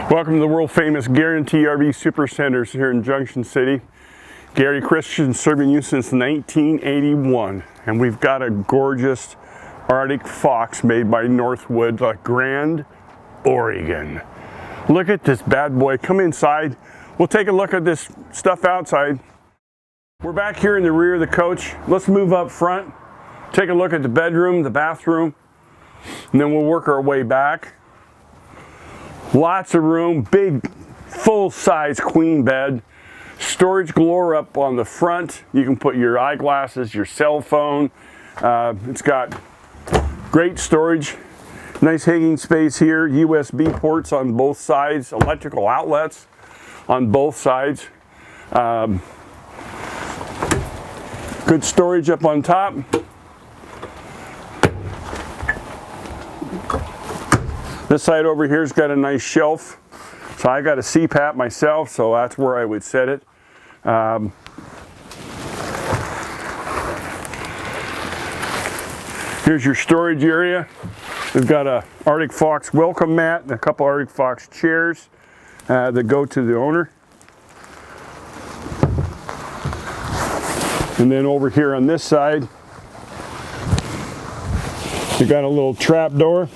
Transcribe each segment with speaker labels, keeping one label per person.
Speaker 1: Welcome to the world famous Guaranty RV Supercenters here in Junction City. Gary.Christiance serving you since 1981. And we've got a gorgeous Arctic Fox made by Northwood, Grand, Oregon. Look at this bad boy. Come inside. We'll take a look at this stuff outside. We're back here in the rear of the coach. Let's move up front. Take a look at the bedroom, the bathroom, and then we'll work our way back. Lots of room, big full-size queen bed, storage galore up on the front. You can put your eyeglasses, your cell phone. It's got great storage, nice hanging space here, USB ports on both sides, electrical outlets on both sides. Good storage up on top. This side over here's got a nice shelf. So I got a CPAP myself, so that's where I would set it. Here's your storage area. We've got a Arctic Fox welcome mat and a couple Arctic Fox chairs that go to the owner. And then over here on this side, you got a little trap door.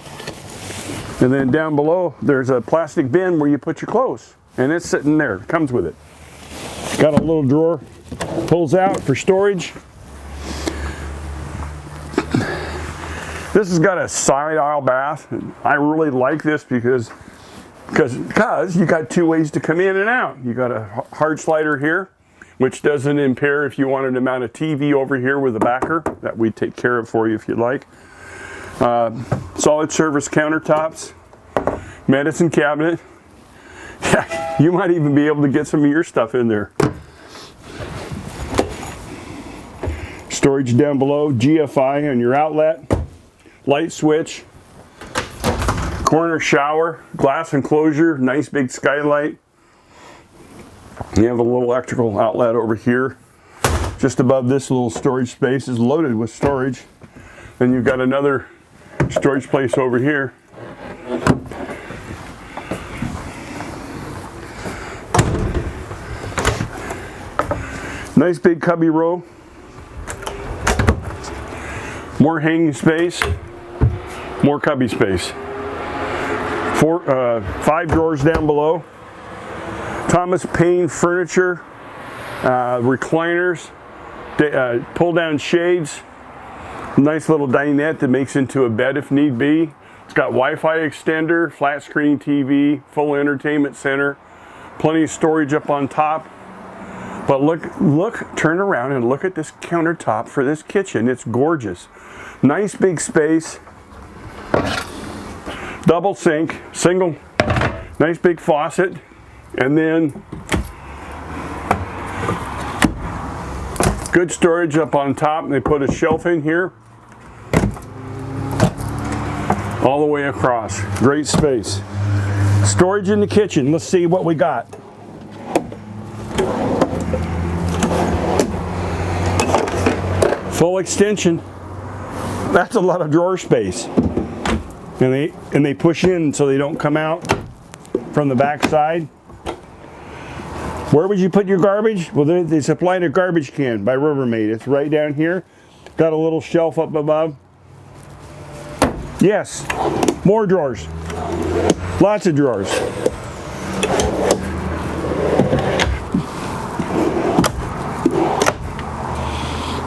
Speaker 1: And then down below, there's a plastic bin where you put your clothes. And it's sitting there, it comes with it. Got a little drawer, pulls out for storage. This has got a side aisle bath. I really like this because you got two ways to come in and out. You got a hard slider here, which doesn't impair if you wanted to mount a TV over here with a backer. That we'd take care of for you if you'd like. Solid surface countertops, medicine cabinet. Yeah, you might even be able to get some of your stuff in there. Storage down below, GFI on your outlet, light switch, corner shower, glass enclosure, nice big skylight. You have a little electrical outlet over here. Just above this little storage space is loaded with storage. Then you've got another storage place over here. Nice big cubby row. More hanging space. More cubby space. 5 drawers down below. Thomas Paine furniture. Recliners. Pull down shades. Nice little dinette that makes into a bed if need be. It's got Wi-Fi extender, flat screen TV, full entertainment center, plenty of storage up on top. But look, turn around and look at this countertop for this kitchen. It's gorgeous. Nice big space, double sink, single, nice big faucet, and then good storage up on top. They put a shelf in here all the way across. Great space. Storage in the kitchen. Let's see what we got. Full extension. That's a lot of drawer space. And they push in so they don't come out from the back side. Where would you put your garbage? Well, they supplied a garbage can by Rubbermaid. It's right down here. Got a little shelf up above. Yes, more drawers. Lots of drawers.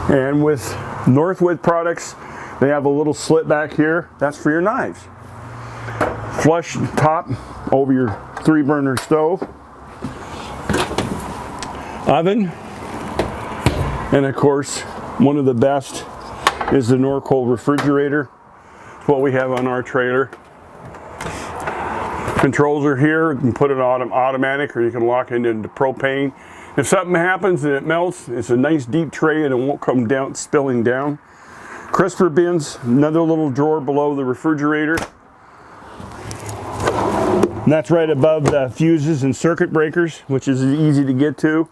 Speaker 1: And with Northwood products, they have a little slit back here. That's for your knives. Flush top over your 3-burner stove. Oven, and of course one of the best is the Norcold Refrigerator. It's what we have on our trailer. Controls are here. You can put it on automatic or you can lock it into propane. If something happens and it melts, it's a nice deep tray and it won't come down spilling down. Crisper bins, another little drawer below the refrigerator. And that's right above the fuses and circuit breakers, which is easy to get to.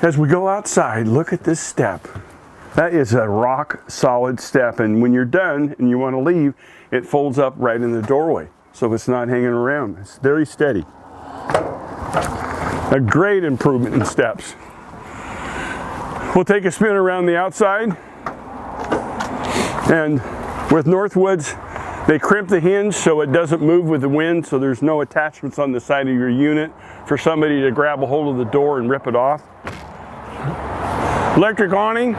Speaker 1: As we go outside, look at this step. That is a rock solid step, and when you're done and you want to leave, it folds up right in the doorway. so it's not hanging around. It's very steady. A great improvement in steps. We'll take a spin around the outside, and with Northwoods, they crimp the hinge so it doesn't move with the wind, so there's no attachments on the side of your unit for somebody to grab a hold of the door and rip it off. Electric awning,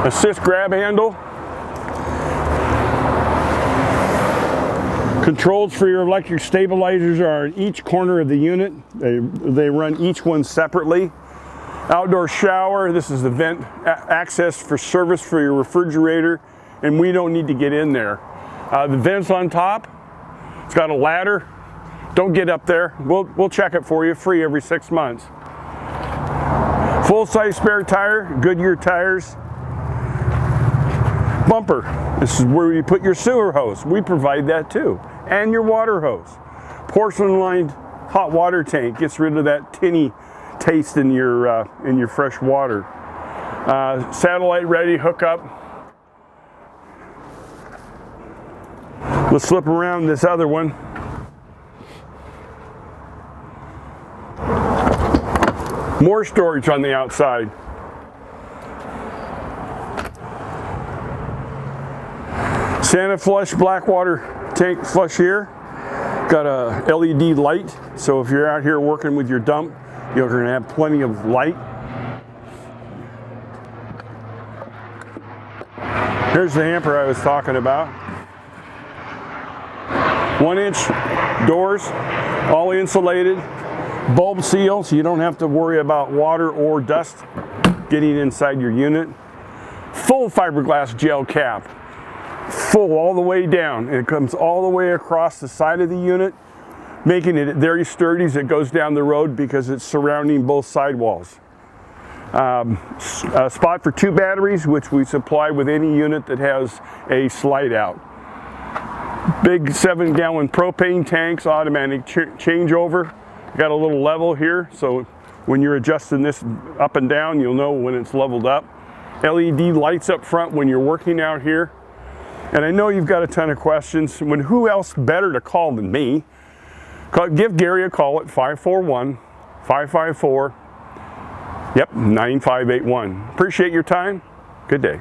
Speaker 1: assist grab handle, controls for your electric stabilizers are in each corner of the unit. They run each one separately. Outdoor shower, this is the vent access for service for your refrigerator, and we don't need to get in there. The vent's on top, it's got a ladder. Don't get up there, we'll check it for you, free every 6 months. Full-size spare tire, Goodyear tires. Bumper, this is where you put your sewer hose. We provide that too, and your water hose. Porcelain-lined hot water tank, gets rid of that tinny taste in your fresh water. Satellite ready hookup. Let's slip around this other one. More storage on the outside. Santa flush black water tank flush here. Got a LED light, so if you're out here working with your dump, you're going to have plenty of light. Here's the hamper I was talking about. 1-inch doors, all insulated, bulb seal, so you don't have to worry about water or dust getting inside your unit. Full fiberglass gel cap, full all the way down, and it comes all the way across the side of the unit, making it very sturdy as it goes down the road because it's surrounding both sidewalls. A spot for 2 batteries, which we supply with any unit that has a slide out. Big 7-gallon propane tanks, automatic changeover. Got a little level here, so when you're adjusting this up and down, you'll know when it's leveled up. LED lights up front when you're working out here. And I know you've got a ton of questions. Who else better to call than me? Give Gary a call at 541-554-9581. Appreciate your time. Good day.